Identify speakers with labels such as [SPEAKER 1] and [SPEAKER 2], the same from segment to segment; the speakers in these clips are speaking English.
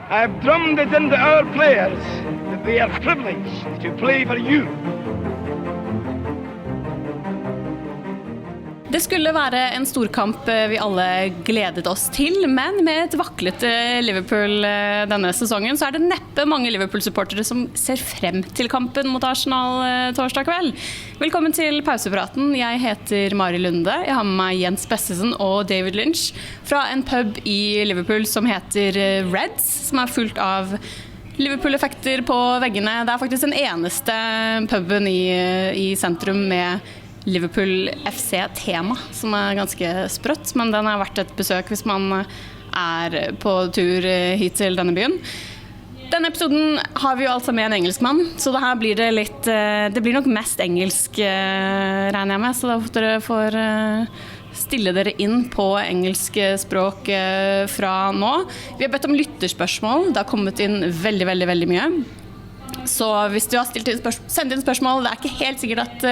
[SPEAKER 1] I've drummed it into our players that they are privileged to play for you.
[SPEAKER 2] Det skulle være en storkamp vi alle gledet oss til, men med et vaklete Liverpool denne sesongen, så er det neppe mange Liverpool-supportere som ser frem til kampen mot Arsenal torsdag kveld. Velkommen til Pausepraten. Jeg heter Mari Lunde. Jeg har med meg Jens Bessesen og David Lynch fra en pub i Liverpool som heter Reds, som er fullt av Liverpool-effekter på veggene. Det er faktisk den eneste puben i sentrum med Liverpool FC-tema, som er ganske sprøtt, men den har vært et besøk hvis man er på tur hit til denne byen. Denne episoden har vi jo altså med en engelskmann, så det her blir det blir nok mest engelsk, regner jeg med, så da dere får stille dere inn på engelsk språk fra nå. Vi har bedt om lytterspørsmål, det har kommet inn veldig, veldig, veldig mye. Så hvis du har sendt inn spørsmål, det er ikke helt sikkert at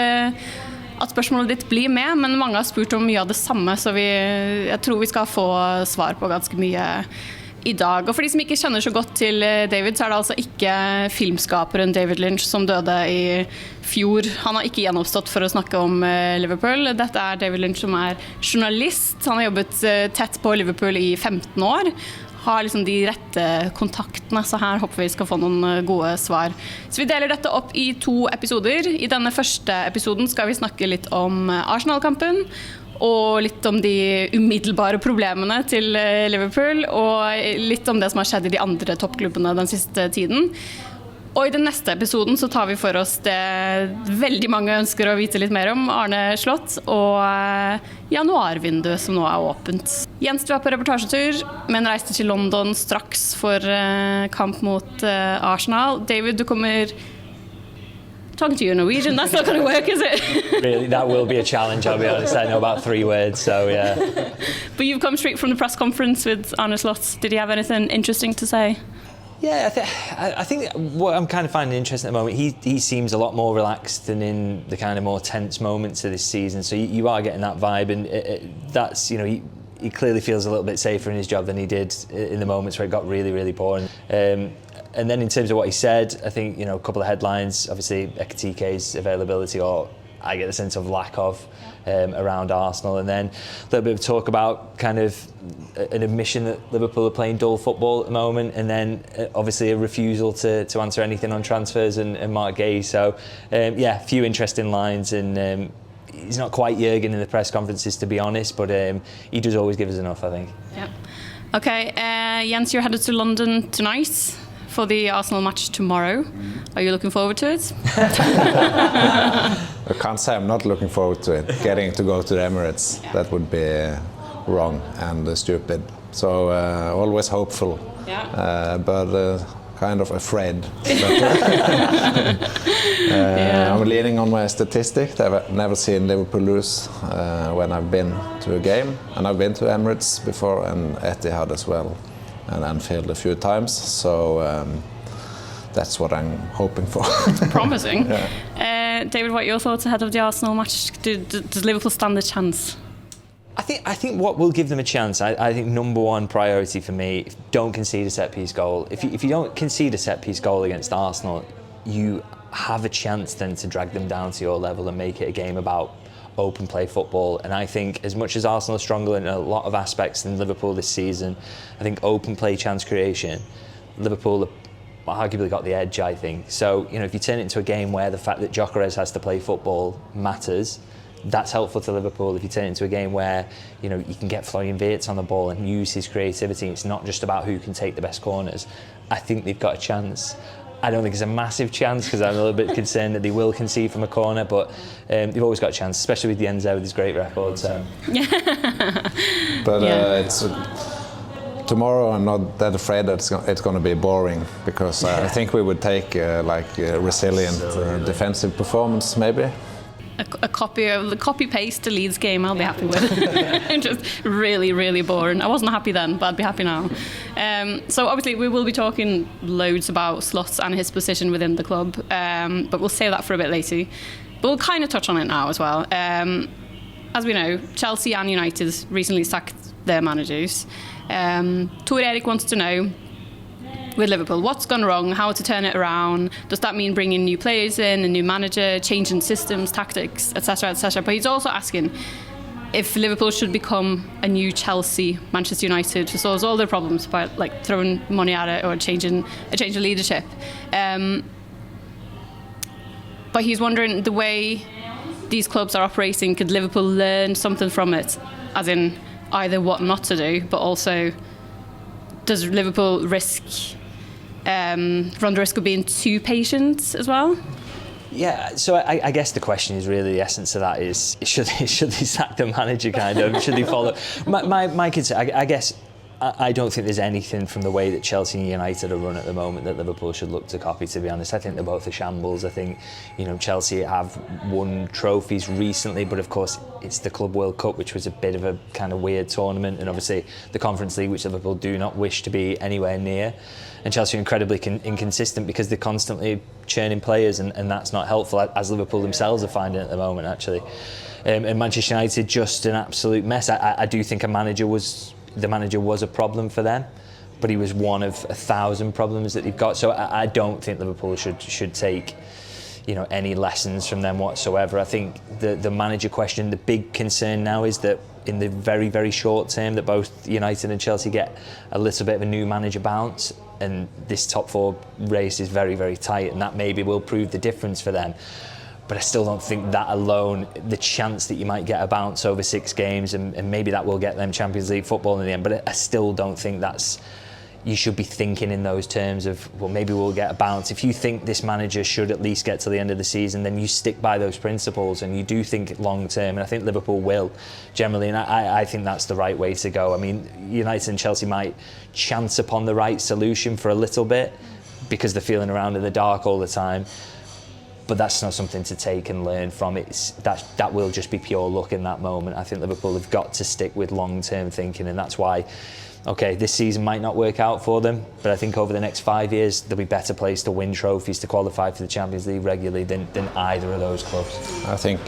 [SPEAKER 2] spørsmålet ditt blir med, men mange har spurt om mye av det samme, så jeg tror vi skal få svar på ganske mye i dag. Og for de som ikke kjenner så godt til David, så er det altså ikke filmskaperen David Lynch som døde i fjor. Han har ikke gjenoppstått for å snakke om Liverpool. Dette er David Lynch som er journalist. Han har jobbet tett på Liverpool i 15 år. Har liksom de rette kontaktene, så her håper vi skal få noen gode svar. Så vi deler dette opp i 2 episoder. I denne første episoden skal vi snakke litt om Arsenal-kampen, og litt om de umiddelbare problemene til Liverpool, og litt om det som har skjedd i de andre toppklubbene den siste tiden. Og i den neste episoden så tar vi for oss det veldig mange ønsker å vite litt mer om, Arne Slot og januarvinduet som nå er åpent. Jens, du var på reportasjetur, men reiste til London straks for kamp mot Arsenal. David, du kommer... Talking to you in Norwegian, that's not going to work, is it?
[SPEAKER 3] Really, that will be a challenge, I'll be honest. I know about 3 words, so yeah.
[SPEAKER 2] But you've come straight from the press conference with Arne Slot. Did he have anything interesting to say?
[SPEAKER 3] Yeah, I think what I'm kind of finding interesting at the moment, he seems a lot more relaxed than in the kind of more tense moments of this season. So you are getting that vibe, and that's, you know, he clearly feels a little bit safer in his job than he did in the moments where it got really, really boring. And then in terms of what he said, I think, you know, a couple of headlines, obviously Ekatike's availability, or I get the sense of lack of, around Arsenal, and then a little bit of talk about kind of an admission that Liverpool are playing dull football at the moment, and then obviously a refusal to answer anything on transfers and Mark Gay. So yeah, a few interesting lines, and he's not quite Jürgen in the press conferences, to be honest, but he does always give us enough, I think.
[SPEAKER 2] Yeah. Okay, Jens, you're headed to London tonight for the Arsenal match tomorrow. Are you looking forward to it?
[SPEAKER 4] I can't say I'm not looking forward to it. Getting to go to the Emirates, that would be wrong and stupid. So always hopeful, but kind of afraid. I'm leaning on my statistics. I've never seen Liverpool lose when I've been to a game, and I've been to Emirates before and Etihad as well, and Anfield a few times. So that's what I'm hoping for.
[SPEAKER 2] Promising. David, what are your thoughts ahead of the Arsenal match? Does Liverpool stand a chance?
[SPEAKER 3] I think what will give them a chance, I think number one priority for me, don't concede a set-piece goal. If you don't concede a set-piece goal against Arsenal, you have a chance then to drag them down to your level and make it a game about open play football. And I think as much as Arsenal are stronger in a lot of aspects than Liverpool this season, I think open play chance creation, Liverpool have arguably got the edge, I think. So, you know, if you turn it into a game where the fact that Gyökeres has to play football matters, that's helpful to Liverpool. If you turn it into a game where, you know, you can get Florian Wirtz on the ball and use his creativity, it's not just about who can take the best corners, I think they've got a chance. I don't think it's a massive chance because I'm a little bit concerned that they will concede from a corner, but they've always got a chance, especially with Jenzo with his great record. So.
[SPEAKER 4] But it's tomorrow. I'm not that afraid that it's going to be boring, because I think we would take a resilient defensive performance, maybe.
[SPEAKER 2] A copy paste to Leeds game I'll be happy with. Just really, really boring. I wasn't happy then, but I'd be happy now. So obviously we will be talking loads about Slot and his position within the club, but we'll save that for a bit later. But we'll kind of touch on it now as well. As we know, Chelsea and United recently sacked their managers. Tor Erik wants to know, with Liverpool. What's gone wrong? How to turn it around? Does that mean bringing new players in, a new manager, changing systems, tactics, etc., etc.? But he's also asking if Liverpool should become a new Chelsea, Manchester United, to solve all their problems by like throwing money at it or a change of leadership. But he's wondering the way these clubs are operating, could Liverpool learn something from it? As in either what not to do, but also does Liverpool run the risk of being too patient as well?
[SPEAKER 3] Yeah, so I guess the question is really, the essence of that is, should they sack the manager, kind of? Should they follow? My concern, I guess, I don't think there's anything from the way that Chelsea and United are run at the moment that Liverpool should look to copy, to be honest. I think they're both a shambles. I think, Chelsea have won trophies recently, but of course it's the Club World Cup, which was a bit of a kind of weird tournament, and obviously the Conference League, which Liverpool do not wish to be anywhere near. And Chelsea are incredibly inconsistent because they're constantly churning players, and that's not helpful, as Liverpool themselves are finding at the moment, actually. And Manchester United, just an absolute mess. I do think the manager was a problem for them, but he was one of 1,000 problems that they've got. So I don't think Liverpool should take any lessons from them whatsoever. I think the manager question, the big concern now is that in the very, very short term that both United and Chelsea get a little bit of a new manager bounce, and this top four race is very, very tight, and that maybe will prove the difference for them. But I still don't think that alone, the chance that you might get a bounce over 6 games, and maybe that will get them Champions League football in the end, but I still don't think you should be thinking in those terms of, well, maybe we'll get a bounce. If you think this manager should at least get to the end of the season, then you stick by those principles and you do think long term, and I think Liverpool will generally, and I think that's the right way to go. I mean, United and Chelsea might chance upon the right solution for a little bit because they're feeling around in the dark all the time, but that's not something to take and learn from. That will just be pure luck in that moment. I think Liverpool have got to stick with long-term thinking, and that's why, okay, this season might not work out for them, but I think over the next 5 years they'll be better placed to win trophies, to qualify for the Champions League regularly than either of those clubs.
[SPEAKER 4] I think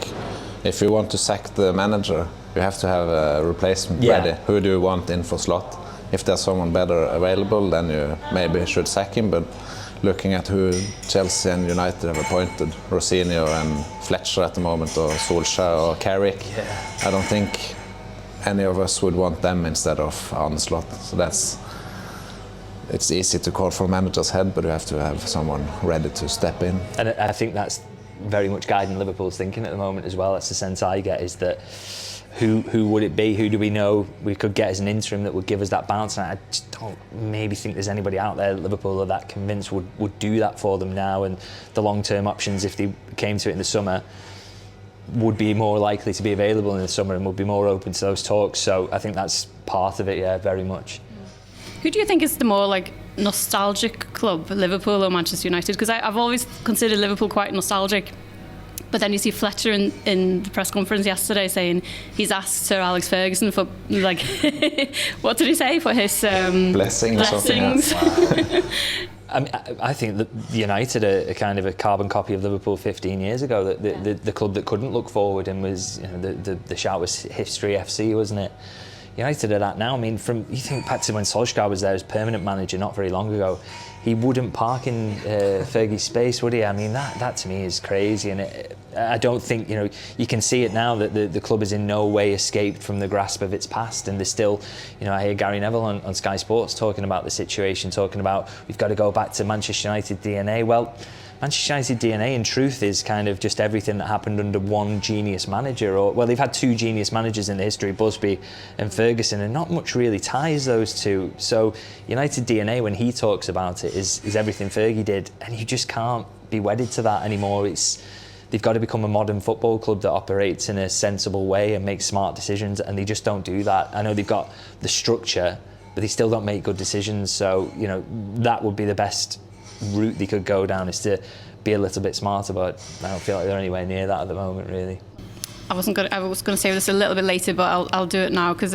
[SPEAKER 4] if you want to sack the manager, you have to have a replacement ready. Who do you want in for Slot? If there's someone better available, then you maybe should sack him, but looking at who Chelsea and United have appointed, Rosinio and Fletcher at the moment, or Solskjaer or Carrick, I don't think any of us would want them instead of Arne Slot. So it's easy to call for a manager's head, but you have to have someone ready to step in.
[SPEAKER 3] And I think that's very much guiding Liverpool's thinking at the moment as well. That's the sense I get, is that who would it be? Who do we know we could get as an interim that would give us that bounce? And I just don't maybe think there's anybody out there that Liverpool are that convinced would do that for them now. And the long-term options, if they came to it in the summer, would be more likely to be available in the summer and would be more open to those talks. So I think that's part of it, very much.
[SPEAKER 2] Who do you think is the more like nostalgic club, Liverpool or Manchester United? Because I've always considered Liverpool quite nostalgic. But then you see Fletcher in the press conference yesterday saying he's asked Sir Alex Ferguson for, like, what did he say? For his blessings.
[SPEAKER 3] I think that United are kind of a carbon copy of Liverpool 15 years ago. The club that couldn't look forward and was, the shout was History FC, wasn't it? United are that now. I mean, you think back to when Solskjaer was there as permanent manager not very long ago, he wouldn't park in Fergie's space, would he? I mean, that to me is crazy, and I don't think, you can see it now that the club is in no way escaped from the grasp of its past, and there's still, I hear Gary Neville on Sky Sports talking about the situation, talking about we've got to go back to Manchester United DNA. Well, Manchester United DNA in truth is kind of just everything that happened under one genius manager, they've had 2 genius managers in the history, Busby and Ferguson, and not much really ties those two. So United DNA, when he talks about it, is everything Fergie did, and you just can't be wedded to that anymore. They've got to become a modern football club that operates in a sensible way and makes smart decisions, and they just don't do that. I know they've got the structure, but they still don't make good decisions. So, that would be the best route they could go down, is to be a little bit smarter, but I don't feel like they're anywhere near that at the moment, really.
[SPEAKER 2] I was going to say this a little bit later, but I'll do it now, because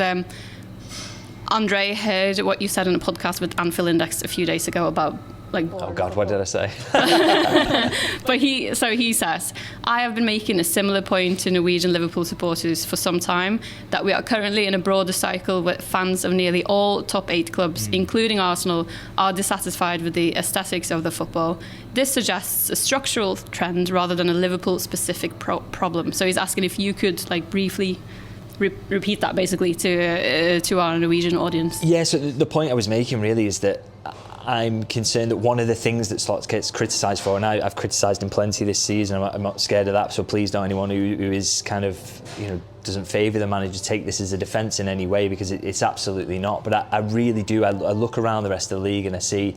[SPEAKER 2] Andre heard what you said in a podcast with Anfield Index a few days ago about like,
[SPEAKER 3] oh God, what did I say?
[SPEAKER 2] but he says, I have been making a similar point to Norwegian Liverpool supporters for some time, that we are currently in a broader cycle where fans of nearly all top 8 clubs, including Arsenal, are dissatisfied with the aesthetics of the football. This suggests a structural trend rather than a Liverpool-specific problem. So he's asking if you could like briefly repeat that basically to our Norwegian audience.
[SPEAKER 3] Yeah, so the point I was making really is that I'm concerned that one of the things that Slot gets criticised for, and I've criticised him plenty this season, I'm not scared of that, so please don't anyone who is kind of, doesn't favour the manager take this as a defence in any way, because it's absolutely not. But I really do. I look around the rest of the league and I see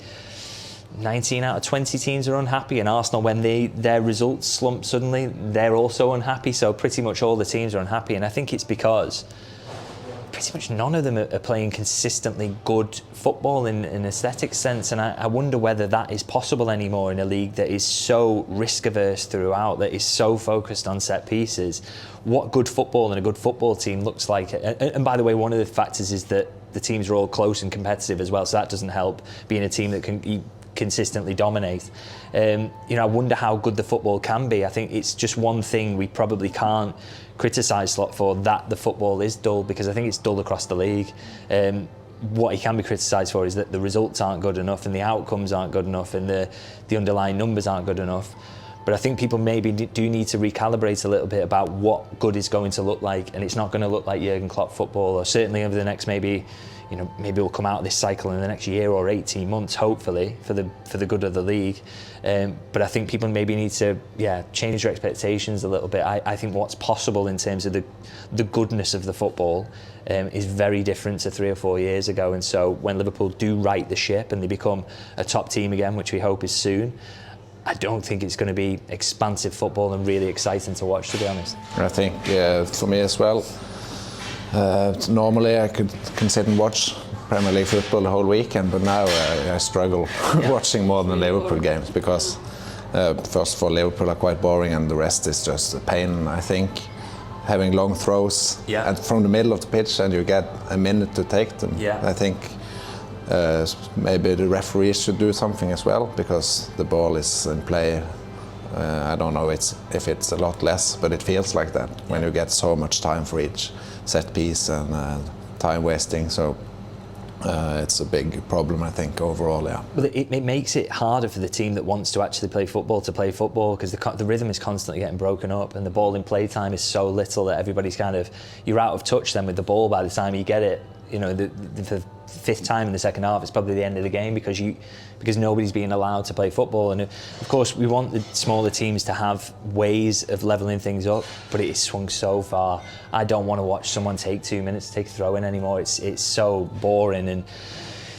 [SPEAKER 3] 19 out of 20 teams are unhappy, and Arsenal, when their results slump suddenly, they're also unhappy. So pretty much all the teams are unhappy, and I think it's because pretty much none of them are playing consistently good football in an aesthetic sense, and I wonder whether that is possible anymore in a league that is so risk averse throughout, that is so focused on set pieces. What good football and a good football team looks like, and by the way, one of the factors is that the teams are all close and competitive as well, so that doesn't help being a team that can consistently dominate. I wonder how good the football can be. I think it's just one thing we probably can't criticise Slot for, that the football is dull, because I think it's dull across the league. What he can be criticised for is that the results aren't good enough and the outcomes aren't good enough and the underlying numbers aren't good enough. But I think people maybe do need to recalibrate a little bit about what good is going to look like, and it's not going to look like Jürgen Klopp football, or certainly over the next maybe we'll come out of this cycle in the next year or 18 months, hopefully, for the good of the league. But I think people maybe need to, change their expectations a little bit. I think what's possible in terms of the goodness of the football is very different to 3 or 4 years ago. And so when Liverpool do right the ship and they become a top team again, which we hope is soon, I don't think it's going to be expansive football and really exciting to watch, to be honest.
[SPEAKER 4] I think for me as well, normally I can sit and watch Premier League football the whole weekend, but now I struggle watching more than Liverpool games, because first of all, Liverpool are quite boring and the rest is just a pain, I think. Having long throws and from the middle of the pitch, and you get a minute to take them. I think maybe the referees should do something as well, because the ball is in play. I don't know if it's a lot less, but it feels like that when you get so much time for each set piece and time wasting. So it's a big problem, I think, overall.
[SPEAKER 3] Well, it makes it harder for the team that wants to actually play football to play football, because the rhythm is constantly getting broken up and the ball in play time is so little that everybody's you're out of touch then with the ball by the time you get it. The fifth time in the second half, it's probably the end of the game, because nobody's being allowed to play football. And of course we want the smaller teams to have ways of levelling things up, but it is swung so far. I don't want to watch someone take 2 minutes to take a throw in anymore. It's so boring, and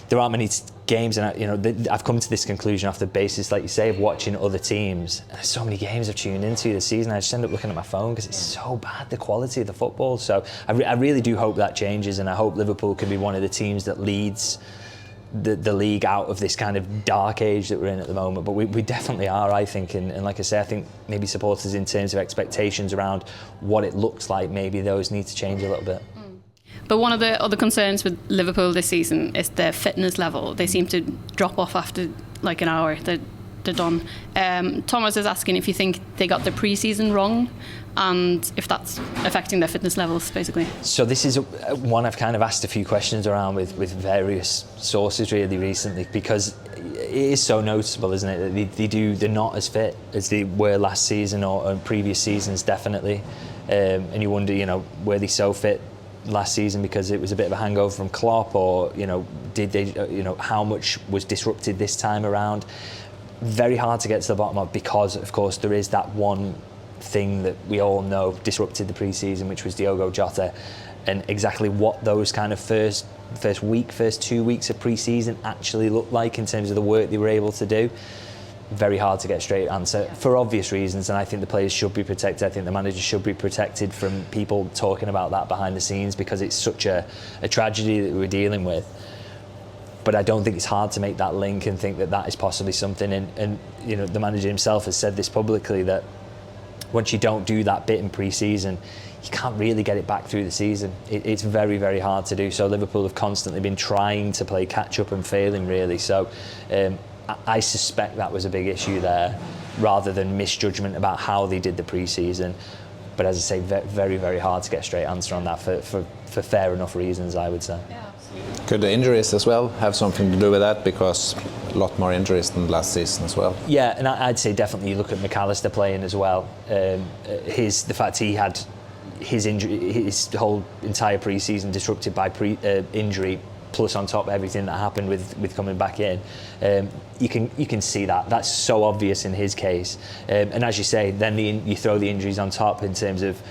[SPEAKER 3] there aren't many games, and I've come to this conclusion off the basis, like you say, of watching other teams. And there's so many games I've tuned into this season, I just end up looking at my phone because it's so bad, the quality of the football. So I really do hope that changes, and I hope Liverpool can be one of the teams that leads the league out of this kind of dark age that we're in at the moment. But we definitely are, I think, and like I say, I think maybe supporters, in terms of expectations around what it looks like, maybe those need to change a little bit.
[SPEAKER 2] But one of the other concerns with Liverpool this season is their fitness level. They seem to drop off after like an hour. They're done. Thomas is asking if you think they got the pre-season wrong, and if that's affecting their fitness levels, basically.
[SPEAKER 3] So this is one I've kind of asked a few questions around with various sources really recently, because it is so noticeable, isn't it? That they're not as fit as they were last season or previous seasons, definitely. And you wonder, were they so fit last season because it was a bit of a hangover from Klopp, or did they, how much was disrupted this time around? Very hard to get to the bottom of, because of course there is that one thing that we all know disrupted the pre-season, which was Diogo Jota, and exactly what those kind of first 2 weeks of pre-season actually looked like in terms of the work they were able to do. Very hard to get a straight answer for obvious reasons, and I think the players should be protected. I think the manager should be protected from people talking about that behind the scenes, because it's such a tragedy that we're dealing with. But I don't think it's hard to make that link and think that is possibly something. And the manager himself has said this publicly, that once you don't do that bit in pre-season, you can't really get it back through the season. It's very, very hard to do. So Liverpool have constantly been trying to play catch up and failing, really. So I suspect that was a big issue there, rather than misjudgment about how they did the pre-season. But as I say, very, very hard to get a straight answer on that for fair enough reasons, I would say.
[SPEAKER 4] Could the injuries as well have something to do with that? Because a lot more injuries than last season as well.
[SPEAKER 3] Yeah, and I'd say definitely you look at McAllister playing as well. The fact he had his injury, his whole entire pre-season disrupted by injury, plus on top everything that happened with coming back in, you can see that. That's so obvious in his case. And as you say, then you throw the injuries on top in terms of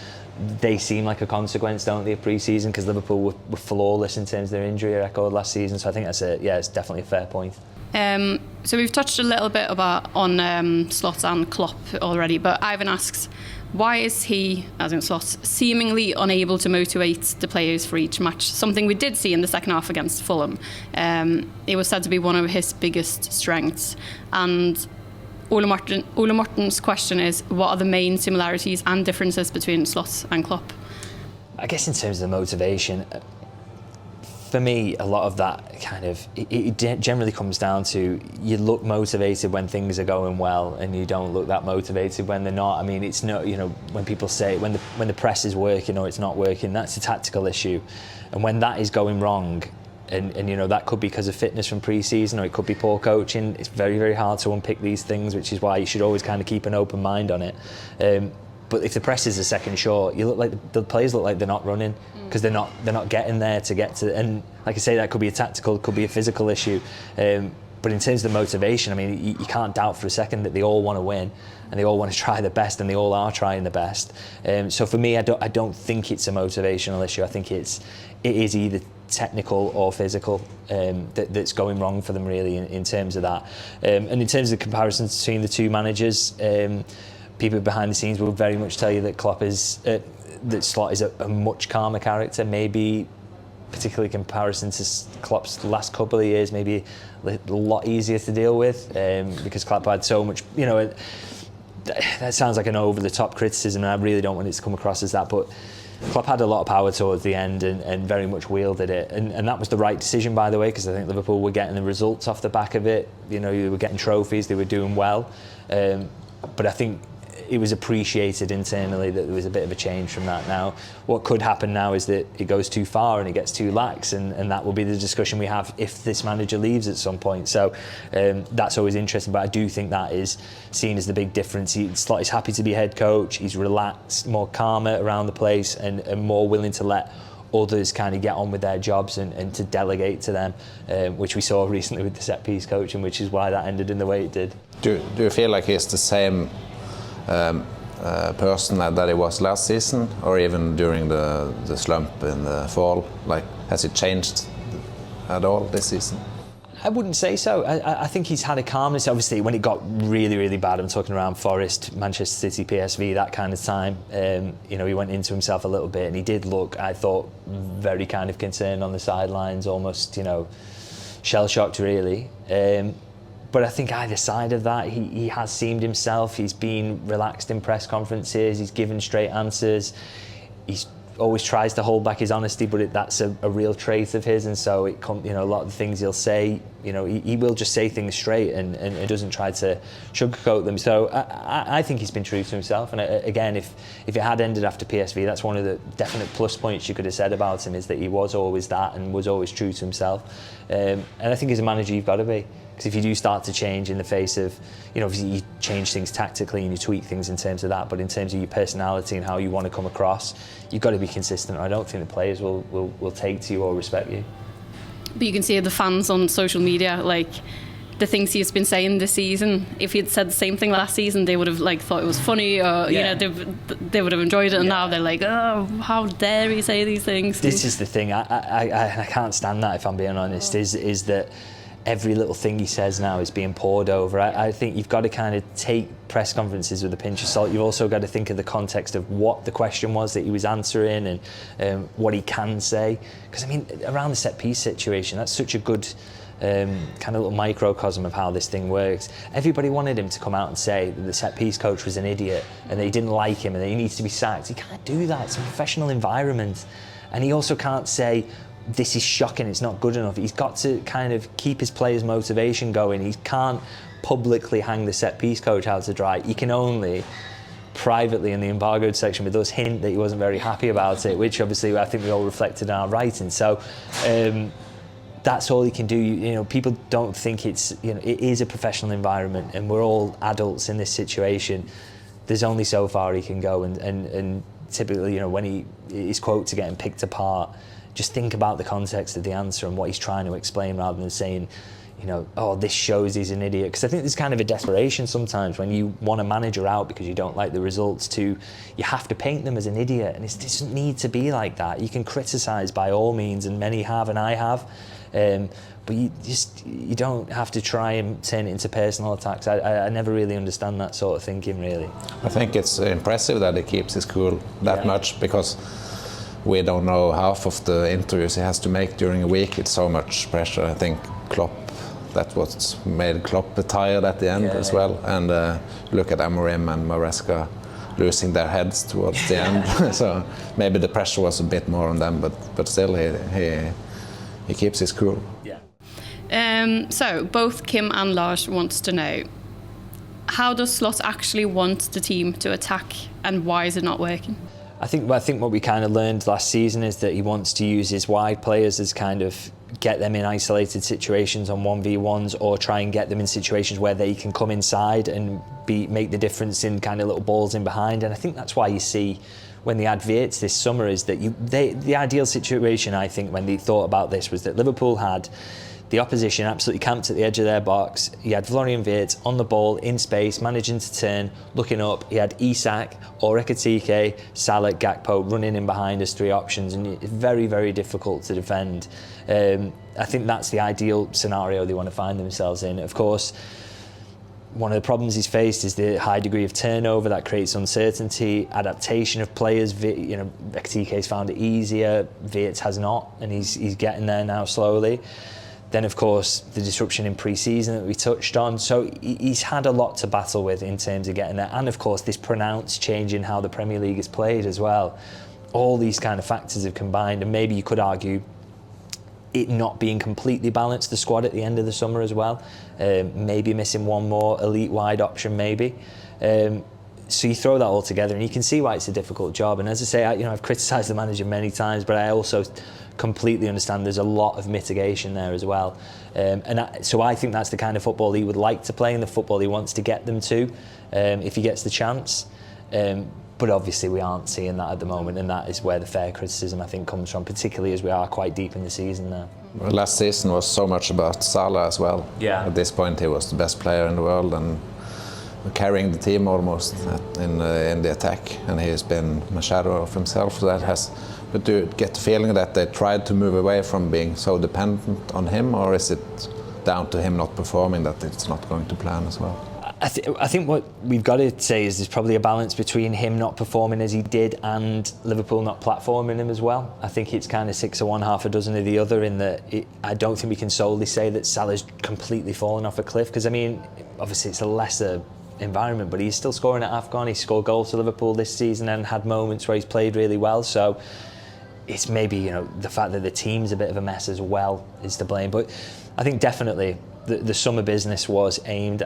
[SPEAKER 3] they seem like a consequence, don't they, of pre-season, because Liverpool were flawless in terms of their injury record last season. So I think it's definitely a fair point.
[SPEAKER 2] So we've touched a little bit on Slot and Klopp already, but Ivan asks, why is he, as in Slot, seemingly unable to motivate the players for each match? Something we did see in the second half against Fulham. It was said to be one of his biggest strengths. And Ole Morten's question is, what are the main similarities and differences between Slot and Klopp?
[SPEAKER 3] I guess in terms of the motivation, for me, a lot of that kind of, it generally comes down to you look motivated when things are going well and you don't look that motivated when they're not. I mean, it's not, when people say when the press is working or it's not working, that's a tactical issue. And when that is going wrong, and that could be because of fitness from pre-season or it could be poor coaching, it's very, very hard to unpick these things, which is why you should always kind of keep an open mind on it. But if the press is a second short, you look like the players look like they're not running because they're not getting there to get to. And like I say, that could be a tactical, could be a physical issue. But in terms of the motivation, I mean, you can't doubt for a second that they all want to win and they all want to try their best, and they all are trying the best. So for me, I don't think it's a motivational issue. I think it is either technical or physical that's going wrong for them really in terms of that. And in terms of the comparisons between the two managers. People behind the scenes will very much tell you that that Slot is a much calmer character, maybe particularly in comparison to Klopp's last couple of years, maybe a lot easier to deal with because Klopp had so much, that sounds like an over-the-top criticism and I really don't want it to come across as that, but Klopp had a lot of power towards the end and very much wielded it, and that was the right decision, by the way, because I think Liverpool were getting the results off the back of it. They were getting trophies, they were doing well, but I think it was appreciated internally that there was a bit of a change from that. Now, what could happen now is that it goes too far and it gets too lax, and that will be the discussion we have if this manager leaves at some point. So that's always interesting, but I do think that is seen as the big difference. He's happy to be head coach, he's relaxed, more calmer around the place and more willing to let others kind of get on with their jobs and to delegate to them, which we saw recently with the set-piece coaching, which is why that ended in the way it did.
[SPEAKER 4] Do you feel like he's the same person that he was last season, or even during the slump in the fall? Like, has it changed at all this season?
[SPEAKER 3] I wouldn't say so. I think he's had a calmness. Obviously, when it got really, really bad, I'm talking around Forest, Manchester City, PSV, that kind of time, he went into himself a little bit and he did look, I thought, very kind of concerned on the sidelines, almost, shell-shocked really. But I think either side of that, he has seemed himself. He's been relaxed in press conferences. He's given straight answers. He's always tries to hold back his honesty, but that's a real trait of his. And so a lot of the things he'll say, he will just say things straight and doesn't try to sugarcoat them. So I think he's been true to himself. And again, if it had ended after PSV, that's one of the definite plus points you could have said about him, is that he was always that and was always true to himself. And I think as a manager, you've got to be. Because if you do start to change in the face of, obviously you change things tactically and you tweak things in terms of that, but in terms of your personality and how you want to come across, you've got to be consistent. I don't think the players will take to you or respect you.
[SPEAKER 2] But you can see the fans on social media, like the things he's been saying this season. If he had said the same thing last season, they would have thought it was funny, or they would have enjoyed it. And now they're like, oh, how dare he say these things?
[SPEAKER 3] This is the thing. I can't stand that, if I'm being honest. Is that every little thing he says now is being poured over. I think you've got to kind of take press conferences with a pinch of salt. You've also got to think of the context of what the question was that he was answering and what he can say. Because, around the set-piece situation, that's such a good kind of little microcosm of how this thing works. Everybody wanted him to come out and say that the set-piece coach was an idiot and they didn't like him and that he needs to be sacked. He can't do that. It's a professional environment. And he also can't say, this is shocking, it's not good enough. He's got to kind of keep his players' motivation going. He can't publicly hang the set-piece coach out to dry. He can only privately in the embargoed section with us hint that he wasn't very happy about it, which obviously I think we all reflected in our writing. So that's all he can do. You know, people don't think it's, you know, it is a professional environment and we're all adults in this situation. There's only so far he can go, and typically, you know, when his quotes are getting picked apart, just think about the context of the answer and what he's trying to explain rather than saying, you know, oh, this shows he's an idiot. Because I think there's kind of a desperation sometimes when you want a manager out because you don't like the results to, you have to paint them as an idiot, and it doesn't need to be like that. You can criticise by all means, and many have, and I have, but you don't have to try and turn it into personal attacks. I never really understand that sort of thinking, really.
[SPEAKER 4] I think it's impressive that he keeps his cool that much, because we don't know half of the interviews he has to make during a week. It's so much pressure. I think Klopp, that's what made Klopp tired at the end as well. And look at Amorim and Maresca losing their heads towards the end. So maybe the pressure was a bit more on them, but still he keeps his cool.
[SPEAKER 2] Yeah. So both Kim and Lars wants to know, how does Slot actually want the team to attack, and why is it not working?
[SPEAKER 3] I think what we kind of learned last season is that he wants to use his wide players as kind of get them in isolated situations on 1v1s, or try and get them in situations where they can come inside and make the difference in kind of little balls in behind. And I think that's why you see when they had Wirtz this summer is that the ideal situation, I think, when they thought about this was that Liverpool had the opposition absolutely camped at the edge of their box. He had Florian Wirtz on the ball, in space, managing to turn, looking up. He had Isak, Ekitike, Salah, Gakpo running in behind as three options, and it's very, very difficult to defend. I think that's the ideal scenario they want to find themselves in. Of course, one of the problems he's faced is the high degree of turnover that creates uncertainty, adaptation of players. You know, Ekitike's found it easier, Wirtz has not, and he's getting there now slowly. Then, of course, the disruption in pre-season that we touched on. So he's had a lot to battle with in terms of getting there. And, of course, this pronounced change in how the Premier League is played as well. All these kind of factors have combined, and maybe you could argue it not being completely balanced, the squad at the end of the summer as well. Maybe missing one more elite wide option, maybe. So you throw that all together and you can see why it's a difficult job. And as I say, I've criticised the manager many times, but I also completely understand there's a lot of mitigation there as well. So I think that's the kind of football he would like to play and the football he wants to get them to if he gets the chance. But obviously we aren't seeing that at the moment, and that is where the fair criticism, I think, comes from, particularly as we are quite deep in the season now.
[SPEAKER 4] Well, last season was so much about Salah as well. Yeah. At this point he was the best player in the world and carrying the team almost in the attack, and he has been a shadow of himself. So that has, but do you get the feeling that they tried to move away from being so dependent on him, or is it down to him not performing that it's not going to plan as well?
[SPEAKER 3] I think what we've got to say is there's probably a balance between him not performing as he did and Liverpool not platforming him as well. I think it's kind of 6 of one, half a dozen of the other, in that I don't think we can solely say that Salah's completely fallen off a cliff, because I mean, obviously it's a lesser environment, but he's still scoring at AFCON. He scored goals for Liverpool this season and had moments where he's played really well. So it's maybe, you know, the fact that the team's a bit of a mess as well is to blame. But I think definitely the summer business was aimed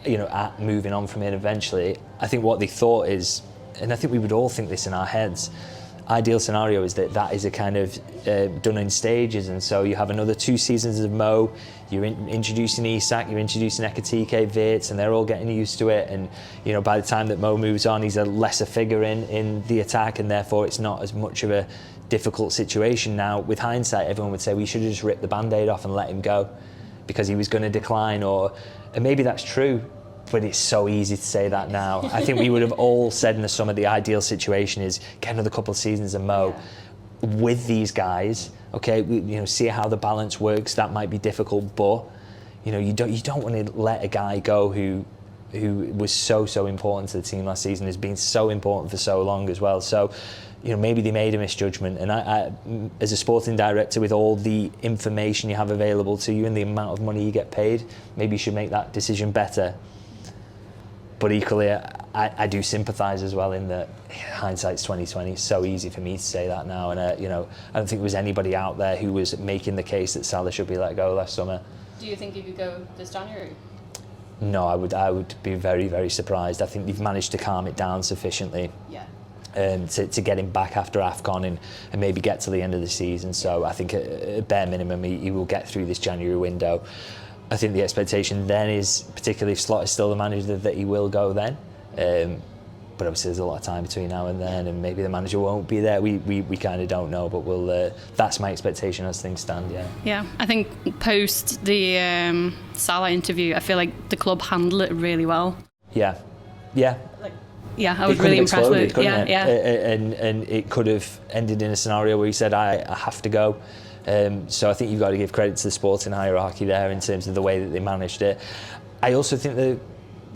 [SPEAKER 3] at moving on from it eventually. I think what they thought is, and I think we would all think this in our heads, ideal scenario is that is a kind of done in stages, and so you have another 2 seasons of Mo, you're introducing Isak, you're introducing Ekitike, Wirtz, and they're all getting used to it, and by the time that Mo moves on, he's a lesser figure in the attack, and therefore it's not as much of a difficult situation. Now, with hindsight, everyone would say we should have just ripped the band-aid off and let him go because he was going to decline, and maybe that's true, but it's so easy to say that now. I think we would have all said in the summer the ideal situation is get another couple of seasons of Mo with these guys. Okay, see how the balance works. That might be difficult, but you don't want to let a guy go who was so important to the team last season, has been so important for so long as well. So maybe they made a misjudgment, and I, as a sporting director, with all the information you have available to you and the amount of money you get paid, maybe you should make that decision better. But equally, I do sympathise as well in that hindsight's 2020. It's so easy for me to say that now, and I don't think there was anybody out there who was making the case that Salah should be let go last summer.
[SPEAKER 2] Do you think he could go this January?
[SPEAKER 3] No, I would be very, very surprised. I think they've managed to calm it down sufficiently.
[SPEAKER 2] Yeah.
[SPEAKER 3] To get him back after AFCON and maybe get to the end of the season. So I think at bare minimum he will get through this January window. I think the expectation then is, particularly if Slot is still the manager, that he will go then. But obviously there's a lot of time between now and then, and maybe the manager won't be there. We kind of don't know, but we'll. That's my expectation as things stand. Yeah.
[SPEAKER 2] Yeah, I think post the Salah interview, I feel like the club handled it really well.
[SPEAKER 3] Yeah.
[SPEAKER 2] Yeah, I was really impressed with it. Yeah.
[SPEAKER 3] And it could have ended in a scenario where he said, I have to go. So I think you've got to give credit to the sporting hierarchy there in terms of the way that they managed it. I also think they're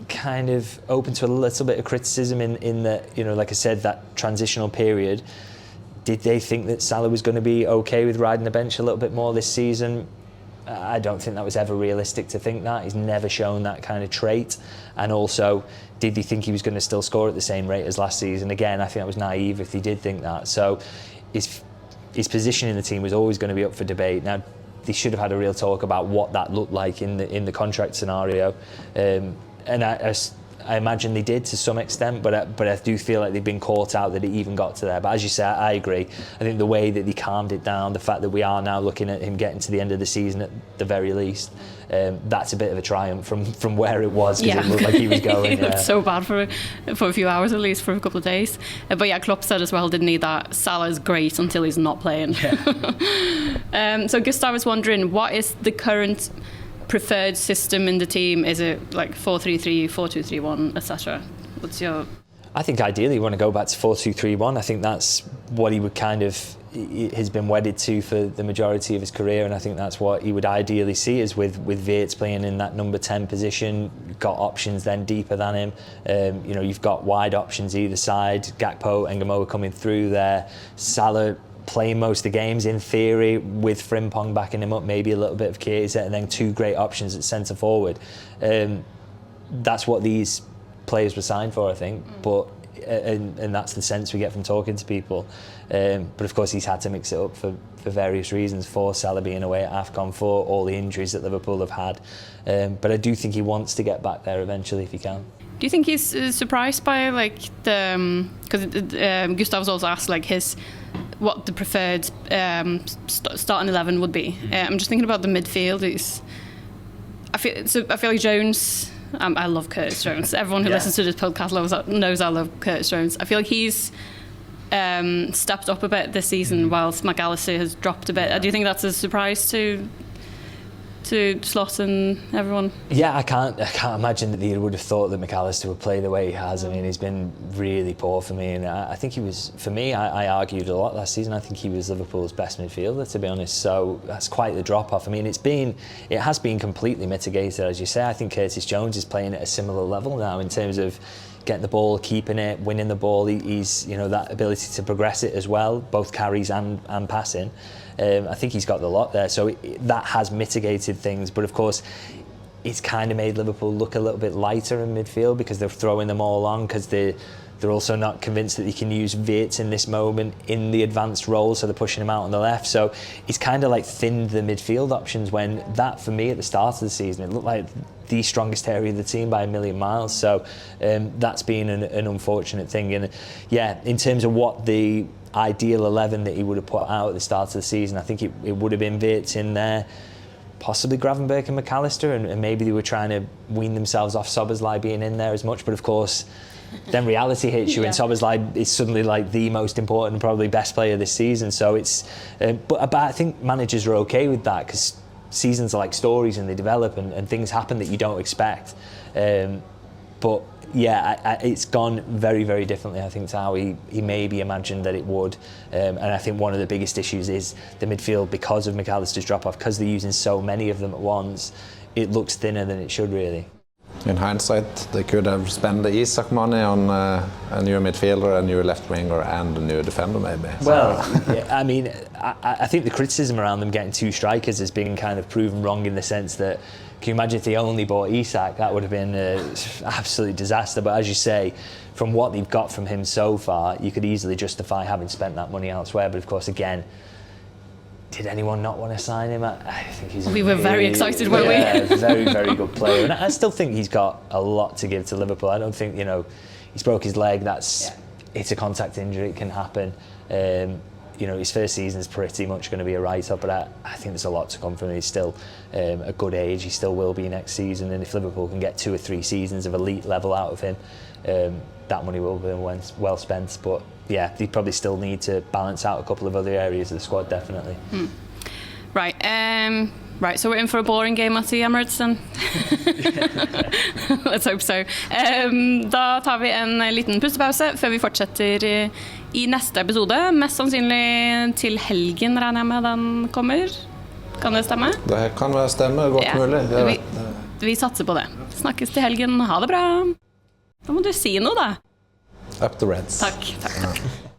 [SPEAKER 3] kind of open to a little bit of criticism in that, like I said, that transitional period. Did they think that Salah was going to be okay with riding the bench a little bit more this season? I don't think that was ever realistic to think that. He's never shown that kind of trait. And also, did they think he was going to still score at the same rate as last season? Again, I think that was naive if they did think that. So his position in the team was always going to be up for debate. Now, they should have had a real talk about what that looked like in the contract scenario. And I imagine they did to some extent, but I do feel like they've been caught out that it even got to there. But as you say, I agree. I think the way that they calmed it down, the fact that we are now looking at him getting to the end of the season at the very least, that's a bit of a triumph from where it was, because it looked like he was going.
[SPEAKER 2] It looked so bad for a few hours, at least for a couple of days. But yeah, Klopp said as well, didn't he, that Salah is great until he's not playing. Yeah. So Gustav was wondering, what is the current preferred system in the team? Is it like 4-3-3, 4-2-3-1, etc.? What's your...
[SPEAKER 3] I think ideally you want to go back to 4-2-3-1. I think that's what he would has been wedded to for the majority of his career, and I think that's what he would ideally see, is with Wirtz playing in that number 10 position. You've got options then deeper than him. You've got wide options either side. Gakpo and Gamoa coming through there. Salah playing most of the games in theory, with Frimpong backing him up, maybe a little bit of Chiesa, and then two great options at centre forward. That's what these players were signed for, I think. But and that's the sense we get from talking to people. But of course he's had to mix it up for various reasons, for Salah being away at AFCON, for all the injuries that Liverpool have had. But I do think he wants to get back there eventually if he can.
[SPEAKER 2] Do you think he's surprised by because Gustav was also asked what the preferred starting 11 would be? I'm just thinking about the midfield. I feel like Jones. I love Curtis Jones. Everyone who listens to this podcast knows I love Curtis Jones. I feel like he's stepped up a bit this season, whilst McAllister has dropped a bit. Do you think that's a surprise to Slot and everyone? Yeah,
[SPEAKER 3] I can't imagine that he would have thought that McAllister would play the way he has. I mean, he's been really poor for me, and I think he was, for me, I argued a lot last season. I think he was Liverpool's best midfielder, to be honest. So that's quite the drop-off. I mean, it has been completely mitigated, as you say. I think Curtis Jones is playing at a similar level now in terms of getting the ball, keeping it, winning the ball. He's that ability to progress it as well, both carries and passing. I think he's got the lot there, so that has mitigated things. But of course, it's kind of made Liverpool look a little bit lighter in midfield, because they're throwing them all on, because they're also not convinced that they can use Wirtz in this moment in the advanced role, so they're pushing him out on the left. So it's kind of like thinned the midfield options, when that, for me, at the start of the season, it looked like the strongest area of the team by a million miles. So that's been an unfortunate thing. And yeah, in terms of what the ideal 11 that he would have put out at the start of the season, I think it would have been Wirtz in there, possibly Gravenberch and McAllister, and maybe they were trying to wean themselves off Szoboszlai being in there as much. But of course, then reality hits you, and Szoboszlai is suddenly like the most important, probably best player this season. So it's, but I think managers are okay with that, because seasons are like stories and they develop, and things happen that you don't expect. But yeah, it's gone very, very differently, I think, to how he maybe imagined that it would. And I think one of the biggest issues is the midfield, because of McAllister's drop-off, because they're using so many of them at once, it looks thinner than it should, really.
[SPEAKER 4] In hindsight, they could have spent the Isak money on a new midfielder, a new left winger, and a new defender, maybe.
[SPEAKER 3] Well, I mean, I think the criticism around them getting two strikers has been kind of proven wrong, in the sense that Can you imagine if they only bought Isak? That would have been an absolute disaster. But as you say, from what they've got from him so far, you could easily justify having spent that money elsewhere. But of course, again, did anyone not want to sign him? I think he's
[SPEAKER 2] we were very excited, weren't we?
[SPEAKER 3] Yeah, very, very good player. And I still think he's got a lot to give to Liverpool. I don't think, he's broke his leg. It's a contact injury. It can happen. His first season is pretty much going to be a write-up, but I think there's a lot to come from him. He's still a good age. He still will be next season. And if Liverpool can get 2 or 3 seasons of elite level out of him, that money will be well spent. But yeah, they probably still need to balance out a couple of other areas of the squad, definitely.
[SPEAKER 2] Right. Right, so we're in for a boring game at the Emirates then. Let's hope so. Da tar vi en liten pustepause før vi fortsetter i neste episode. Mest sannsynlig til helgen, regner jeg med den kommer. Kan det stemme?
[SPEAKER 4] Det kan være stemme, godt mulig.
[SPEAKER 2] Vi satser på det. Snakkes til helgen. Ha det bra. Da må du si noe da.
[SPEAKER 4] Up the Reds.
[SPEAKER 2] Takk.